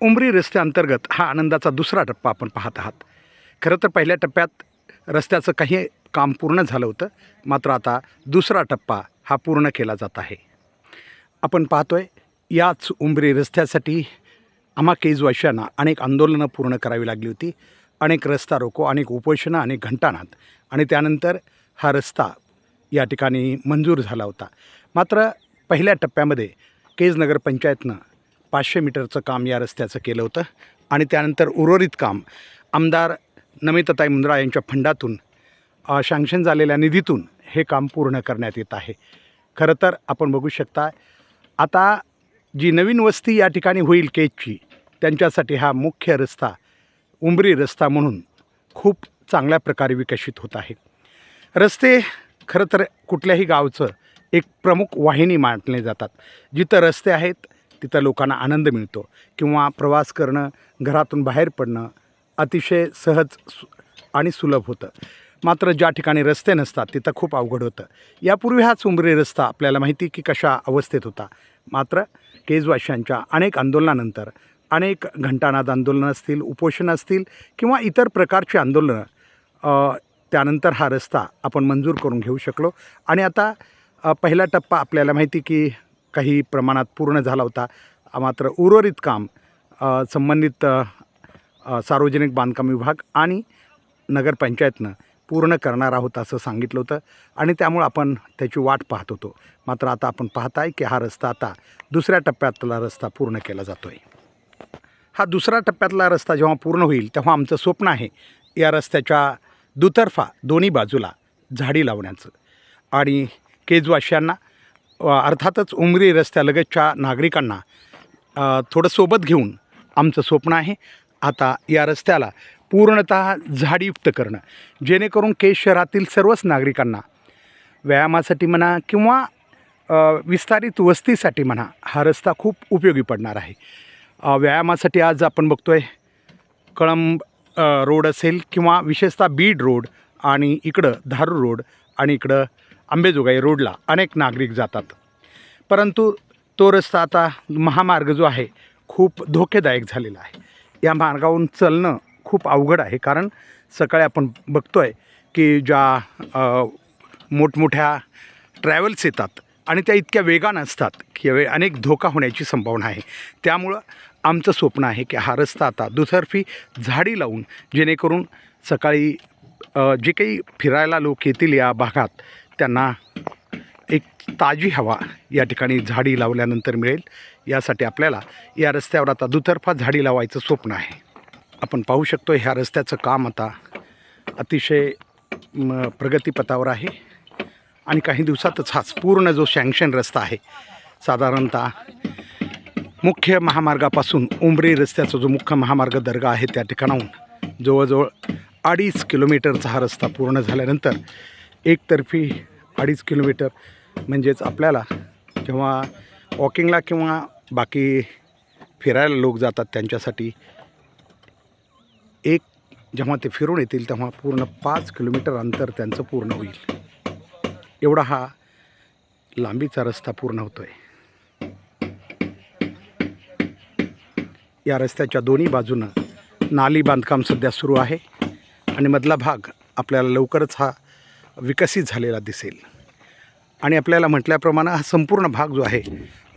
उमरी रस्त्याअंतर्गत हा आनंदाचा दुसरा टप्पा आपण पाहत आहात. खरं तर पहिल्या टप्प्यात रस्त्याचं काही काम पूर्ण झालं होतं, मात्र आता दुसरा टप्पा हा पूर्ण केला जात आहे. आपण पाहतोय याच उमरी रस्त्यासाठी आम्हा केजवासियांना अनेक आंदोलनं पूर्ण करावी लागली होती. अनेक रस्ता रोको, अनेक उपोषणं, अनेक घंटानाद आणि त्यानंतर हा रस्ता या ठिकाणी मंजूर झाला होता. मात्र पहिल्या टप्प्यामध्ये केज नगर पंचायतनं 500 मीटरचं काम या रस्त्याचं केलं होतं आणि त्यानंतर उर्वरित काम आमदार नमिताताई मुंदडा यांच्या फंडातून सँक्शन झालेल्या निधीतून हे काम पूर्ण करण्यात येत आहे. खरं तर आपण बघू शकता आता जी नवीन वस्ती या ठिकाणी होईल केजची, त्यांच्यासाठी हा मुख्य रस्ता उमरी रस्ता म्हणून खूप चांगल्या प्रकारे विकसित होत आहे. रस्ते खरं तर कुठल्याही गावचं एक प्रमुख वाहिनी मानले जातात. जिथं रस्ते आहेत तिथं लोकांना आनंद मिळतो किंवा प्रवास करणं, घरातून बाहेर पडणं अतिशय सहज आणि सुलभ होतं. मात्र ज्या ठिकाणी रस्ते नसतात तिथं खूप अवघड होतं. यापूर्वी हाच उमरी रस्ता आपल्याला माहिती की कशा अवस्थेत होता. मात्र केजवासियांच्या अनेक आंदोलनानंतर, अनेक घंटानाद आंदोलनं असतील, उपोषणं असतील किंवा इतर प्रकारची आंदोलनं, त्यानंतर हा रस्ता आपण मंजूर करून घेऊ शकलो. आणि आता पहिला टप्पा आपल्याला माहिती की काही प्रमाणात पूर्ण झाला होता. मात्र उर्वरित काम संबंधित सार्वजनिक बांधकाम विभाग आणि नगरपंचायतनं पूर्ण करणार आहोत असं सांगितलं होतं आणि त्यामुळं आपण त्याची वाट पाहत होतो. मात्र आता आपण पाहत आहे की हा रस्ता आता दुसऱ्या टप्प्यातला रस्ता पूर्ण केला जातो आहे. हा दुसरा टप्प्यातला रस्ता जेव्हा पूर्ण होईल तेव्हा आमचं स्वप्न आहे या रस्त्याच्या दुतर्फा दोन्ही बाजूला झाडी लावण्याचं आणि केजवासियांना अर्थातच उमरी रस्त्यालगतच्या नागरिकांना थोडं सोबत घेऊन आमचं स्वप्न आहे आता या रस्त्याला पूर्णतः झाडीयुक्त करणं, जेणेकरून केज शहरातील सर्वच नागरिकांना व्यायामासाठी म्हणा किंवा विस्तारित वस्तीसाठी म्हणा हा रस्ता खूप उपयोगी पडणार आहे. व्यायामासाठी आज आपण बघतो आहे कळंब रोड असेल किंवा विशेषतः बीड रोड आणि इकडं धारूर रोड आणि इकडं अंबेजोगाई रोडला अनेक नागरिक जातात. परंतु तो रस्ता आता महामार्ग जो आहे खूप धोकेदायक झालेला आहे. या मार्गावरून चालणं खूप अवघड आहे, कारण सकाळी आपण बघतो आहे की ज्या मोठमोठ्या ट्रॅव्हल्स येतात आणि त्या इतक्या वेगानं असतात की यावेळी अनेक धोका होण्याची संभावना आहे. त्यामुळं आमचं स्वप्न आहे की हा रस्ता आता दुतर्फी झाडी लावून, जेणेकरून सकाळी जे काही फिरायला लोक येतील या भागात त्यांना एक ताजी हवा या ठिकाणी झाडी लावल्यानंतर मिळेल. यासाठी आपल्याला या रस्त्यावर आता दुतर्फा झाडी लावायचं स्वप्न आहे. आपण पाहू शकतो ह्या रस्त्याचं काम आता अतिशय प्रगतीपथावर आहे आणि काही दिवसातच हाच पूर्ण जो सँक्शन रस्ता आहे, साधारणतः मुख्य महामार्गापासून उमरी रस्त्याचा जो मुख्य महामार्ग दर्गा आहे त्या ठिकाणाहून जवळजवळ 2.5 किलोमीटरचा हा रस्ता पूर्ण झाल्यानंतर एकतर्फी 2.5 किलोमीटर म्हणजेच आपल्याला जेव्हा वॉकिंगला किंवा बाकी फिरायला लोक जातात त्यांच्यासाठी जेव्हा ते फिरून येतील तेव्हा पूर्ण 5 किलोमीटर अंतर त्यांचं पूर्ण होईल. एवढा हा लांबीचा रस्ता पूर्ण होतो आहे. या रस्त्याच्या दोन्ही बाजूनं नाली बांधकाम सध्या सुरू आहे आणि मधला भाग आपल्याला लवकरच हा विकसित झालेला दिसेल. आणि आपल्याला म्हटल्याप्रमाणे हा संपूर्ण भाग जो आहे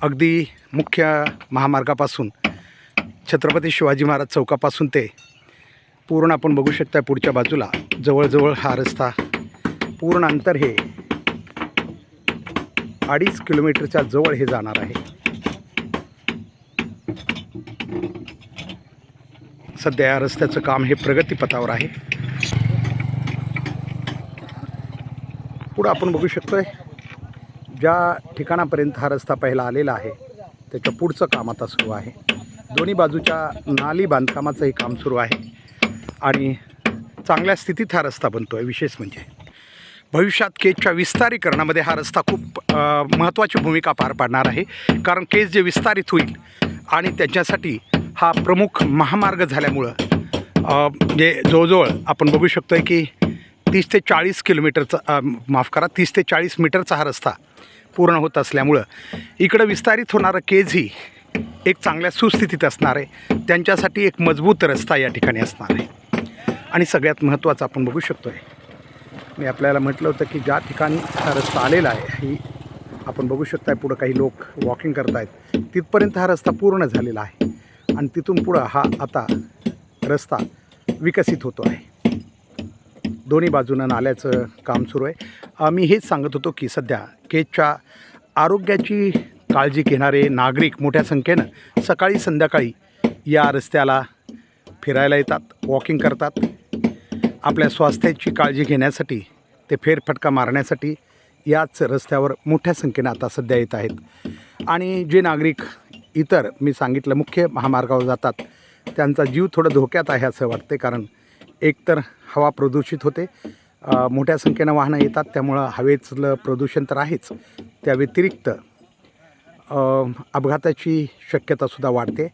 अगदी मुख्य महामार्गापासून छत्रपती शिवाजी महाराज चौकापासून ते पूर्ण आपण बघू शकता पुढच्या बाजूला जवळजवळ हा रस्ता पूर्ण अंतर हे 2.5 किलोमीटरच्या जवळ हे जाणार आहे. सध्या या रस्त्याचं काम हे प्रगतीपथावर आहे. पुढं आपण बघू शकतोय ज्या ठिकाणापर्यंत हा रस्ता पहिला आलेला आहे त्याच्या पुढचं काम आता सुरू आहे. दोन्ही बाजूच्या नाली बांधकामाचंही काम सुरू आहे आणि चांगल्या स्थितीत हा रस्ता बनतो आहे. विशेष म्हणजे भविष्यात केजच्या विस्तारीकरणामध्ये हा रस्ता खूप महत्त्वाची भूमिका पार पाडणार आहे, कारण केज जे विस्तारित होईल आणि त्याच्यासाठी हा प्रमुख महामार्ग झाल्यामुळं म्हणजे जवळजवळ आपण बघू शकतो आहे की 30 ते 40 किलोमीटरचा 30 ते 40 मीटरचा हा रस्ता पूर्ण होत असल्यामुळं इकडं विस्तारित होणारं केज ही एक चांगल्या सुस्थितीत असणार आहे, त्यांच्यासाठी एक मजबूत रस्ता या ठिकाणी असणार आहे. आणि सगळ्यात महत्त्वाचं आपण बघू शकतो आहे, मी आपल्याला म्हटलं होतं की ज्या ठिकाणी हा रस्ता आलेला आहे, ही आपण बघू शकताय पुढं काही लोक वॉकिंग करत आहेत, तिथपर्यंत हा रस्ता पूर्ण झालेला आहे. आणि तिथून पुढं हा आता रस्ता विकसित होतो आहे. दोन्ही बाजूनं नाल्याचं काम सुरू आहे. मी हेच सांगत होतो की सध्या केजच्या आरोग्याची काळजी घेणारे नागरिक मोठ्या संख्येनं सकाळी संध्याकाळी या रस्त्याला फिरायला येतात, वॉकिंग करतात. आपल्या स्वास्थ्याची काळजी घेण्यासाठी, ते फेरफटका मारण्यासाठी याच रस्त्यावर मोठ्या संख्येनं आता सध्या येत आहेत. आणि जे नागरिक इतर मी सांगितलं मुख्य महामार्गावर जातात, त्यांचा जीव थोडं धोक्यात आहे असं वाटते. कारण एकतर हवा प्रदूषित होते, मोठ्या संख्येनं वाहनं येतात, त्यामुळं हवेचं प्रदूषण तर आहेच, त्या व्यतिरिक्त अपघाताची शक्यतासुद्धा वाढते.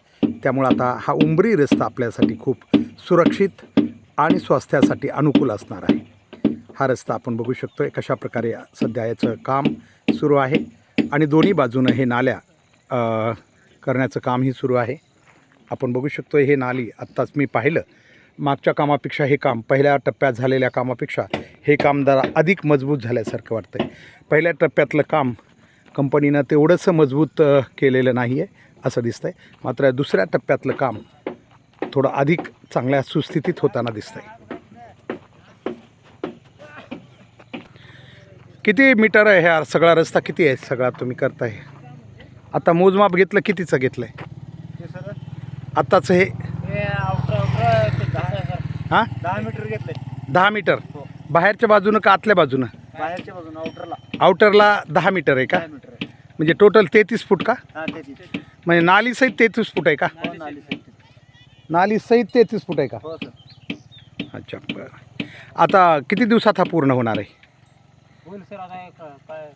त्यामुळं आता हा उंबरी रस्ता आपल्यासाठी खूप सुरक्षित आणि स्वास्थ्यासाठी अनुकूल असणार आहे. हा रस्ता आपण बघू शकतो आहे कशा प्रकारे सध्या याचं काम सुरू आहे. आणि दोन्ही बाजूनं हे नाल्या करण्याचं कामही सुरू आहे. आपण बघू शकतो हे नाली आत्ताच मी पाहिलं, मागच्या कामापेक्षा हे काम, पहिल्या टप्प्यात झालेल्या कामापेक्षा हे काम जरा अधिक मजबूत झाल्यासारखं वाटतं आहे. पहिल्या टप्प्यातलं काम कंपनीनं तेवढंसं मजबूत केलेलं नाही आहे असं दिसतं आहे. मात्र दुसऱ्या टप्प्यातलं काम थोडं अधिक चांगल्या सुस्थितीत होताना दिसतं आहे. किती मीटर आहे हा सगळा रस्ता, किती आहे सगळा तुम्ही करताय? आता मोजमाप घेतलं, कितीचं घेतलं आहे आत्ताचं हे? हां 10 मीटर घेतले. 10 मीटर बाहेरच्या बाजूनं का आतल्या बाजूनं? बाहेरच्या बाजून आउटरला आउटरला 10 मीटर आहे का? 10 मीटर आहे. म्हणजे टोटल 33 फूट का? हां 33. म्हणजे नालीसहित 33 फूट आहे का? हो नाली सहित. नालीसहित 33 फूट आहे का? हो सर. अच्छा बरं. आता किती दिवसात हा पूर्ण होणार आहे? होईल सर आता काय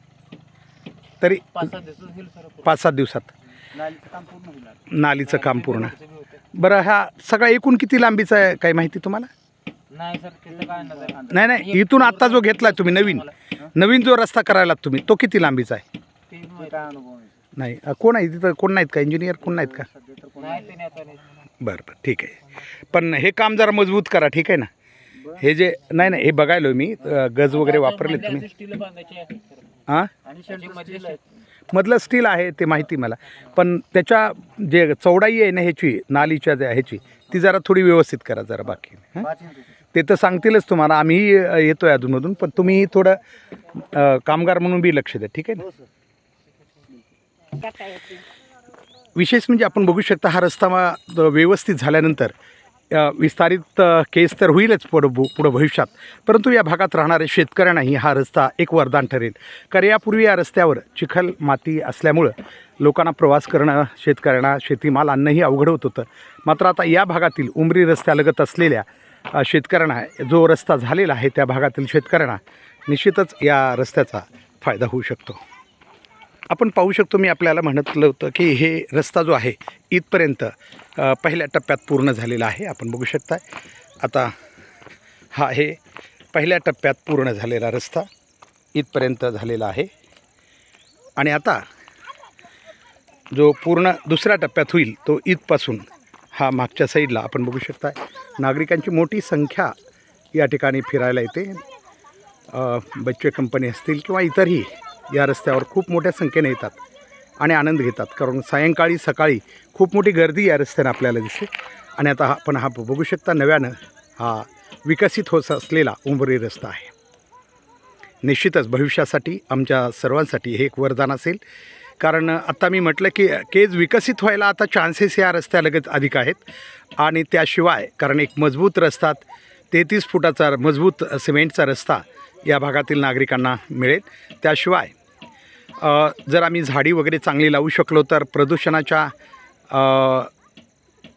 तरी 5-7 दिवसात होईल सर. 5-7 दिवसात नालीचं काम पूर्ण होईल. नालीचं काम पूर्ण. बरं, हा सगळा एकूण किती लांबीचा आहे काही माहिती तुम्हाला? नाही सर तिथं काय नजर. नाही, इथून आत्ता जो घेतलाय तुम्ही नवीन जो रस्ता करायला तुम्ही, तो किती लांबीचा आहे? ते काय अनुभव आहे? नाही, कोण आहे तिथं? कोण नाहीत का? इंजिनियर कोण नाहीत का? सध्या तर कोण नाही. बरं बरं ठीक आहे. पण हे काम जरा मजबूत करा, ठीक आहे ना? हे जे नाही हे बघायलो मी, गज वगैरे वापरले तुम्ही? हां, मधलं स्टील आहे ते माहिती मला, पण त्याच्या जे चौडाई आहे ना ह्याची, नालीच्या ह्याची, ती जरा थोडी व्यवस्थित करा जरा. बाकी ते तर सांगतीलच तुम्हाला, आम्ही येतोय अधूनमधून, पण तुम्ही थोडं कामगार म्हणून बी लक्ष द्या, ठीक आहे ना? विशेष म्हणजे आपण बघू शकता हा रस्ता व्यवस्थित झाल्यानंतर विस्तारित केस तर होईलच पुढं भविष्यात, परंतु या भागात राहणाऱ्या शेतकऱ्यांनाही हा रस्ता एक वरदान ठरेल. कारण यापूर्वी या रस्त्यावर चिखल माती असल्यामुळं लोकांना प्रवास करणं, शेतकऱ्यांना शेतीमाल आणणंही अवघड होत होतं. मात्र आता या भागातील उमरी रस्त्यालगत असलेल्या शेतकऱ्यांना जो रस्ता झालेला आहे, त्या भागातील शेतकऱ्यांना निश्चितच या रस्त्याचा फायदा होऊ शकतो. आपण पाहू शकतो, मी आपल्याला म्हटलं होतं की हे रस्ता जो आहे इथपर्यंत पहिल्या टप्प्यात पूर्ण झालेला आहे. आपण बघू शकता आता हा हे पहिल्या टप्प्यात पूर्ण झालेला रस्ता इथपर्यंत झालेला आहे. आणि आता जो पूर्ण दुसऱ्या टप्प्यात होईल तो इथपासून हा मागच्या साईडला आपण बघू शकता नागरिकांची मोठी संख्या या ठिकाणी फिरायला येते. बच्चे कंपनी असतील किंवा इतरही या रस्त्यावर खूप मोठ्या संख्येने येतात आणि आनंद घेतात. कारण सायंकाळी सकाळी खूप मोठी गर्दी या रस्त्याने आपल्याला दिसते. आणि आता आपण हा बघू शकता नव्यानं हा विकसित होत असलेला उंबरी रस्ता आहे. निश्चितच भविष्यासाठी आमच्या सर्वांसाठी हे एक वरदान असेल. कारण आत्ता मी म्हटलं की केज विकसित व्हायला आता चान्सेस या रस्त्यालगत अधिक आहेत. आणि त्याशिवाय कारण एक मजबूत रस्ता 33 फुटाचा मजबूत सिमेंटचा रस्ता या भागातील नागरिकांना मिळेल. त्याशिवाय जर आम्ही झाडी वगैरे चांगली लावू शकलो तर प्रदूषणाच्या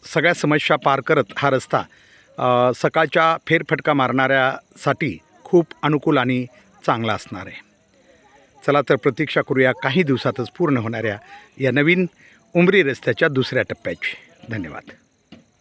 सगळ्या समस्या पार करत हा रस्ता सकाळच्या फेरफटका मारणाऱ्यासाठी खूप अनुकूल आणि चांगला असणार आहे. चला तर प्रतीक्षा करूया काही दिवसातच पूर्ण होणाऱ्या या नवीन उमरी रस्त्याच्या दुसऱ्या टप्प्याची. धन्यवाद.